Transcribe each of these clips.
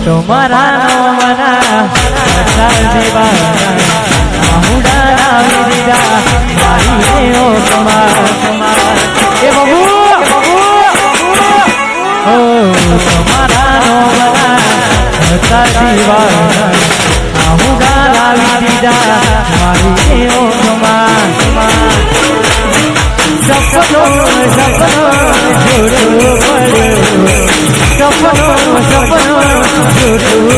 तुम्हारा मना हुड़ा विदा मारी ओ तुम्हारा सपनों सपनों जुड़ू सपनों सपनों जुड़ू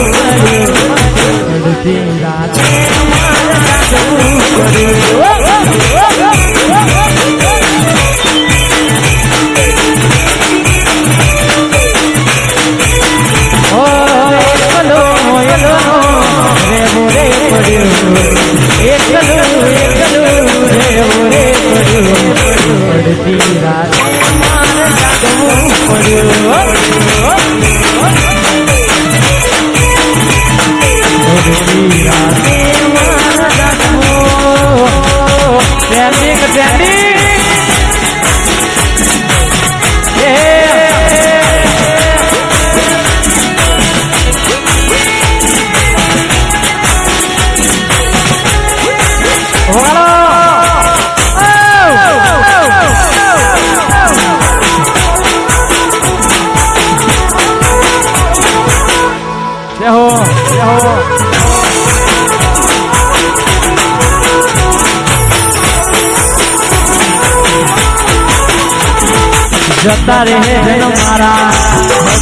जता रहे जन्म मारा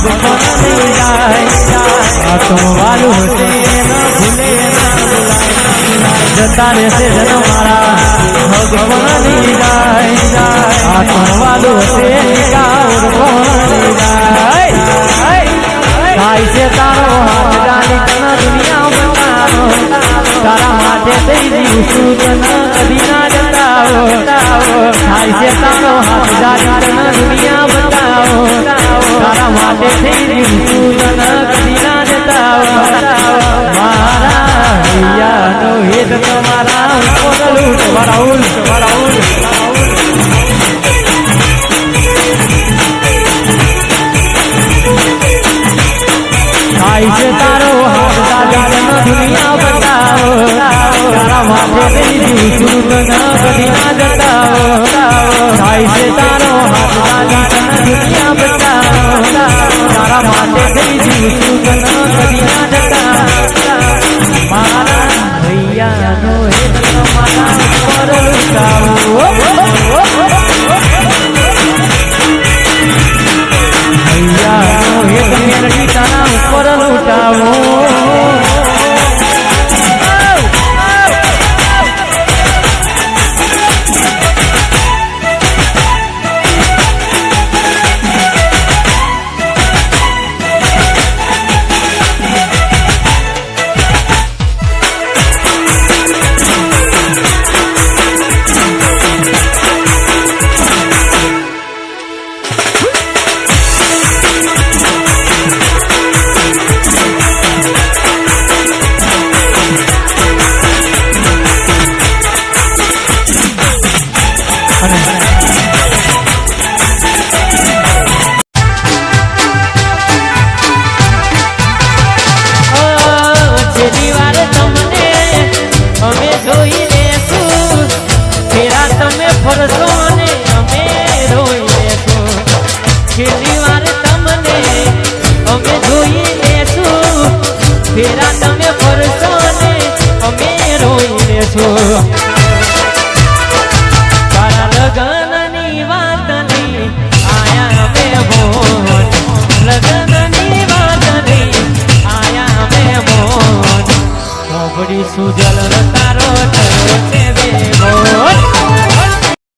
भगवान नहीं जाए तुम वालू होते ना भूले ना जता रहे जन्म मारा भगवान नहीं जाए तुम वालू होते भाई से तारो हाथ डाली तना दुनिया बताओ तारा माटे तेरी सूचना कभी ना जताओ भाई से तारो हाथ डाली तना दुनिया बताओ तारा माटे तेरी सूचना कभी ना जताओ मारा भैया नो हित तुम्हारा भाई से तारो हाथ डाली तना दुनिया बताओ तारा माटे तेरी सूचना कभी ना जताओ भाई से तारो हाथ डाली तना दुनिया बताओ तारा माटे तेरी सूचना कभी ना जताओ मारा भैया नो हित तुम्हारा पर लुटाओ भैया नो हित मेरी तना पर लुटाओ फेरा तमे फरसो ने अमे रोई लेसो तारा लगननी वातनी आया में मोन लगननी वातनी आया में मोन मोबड़ी सुजल तारा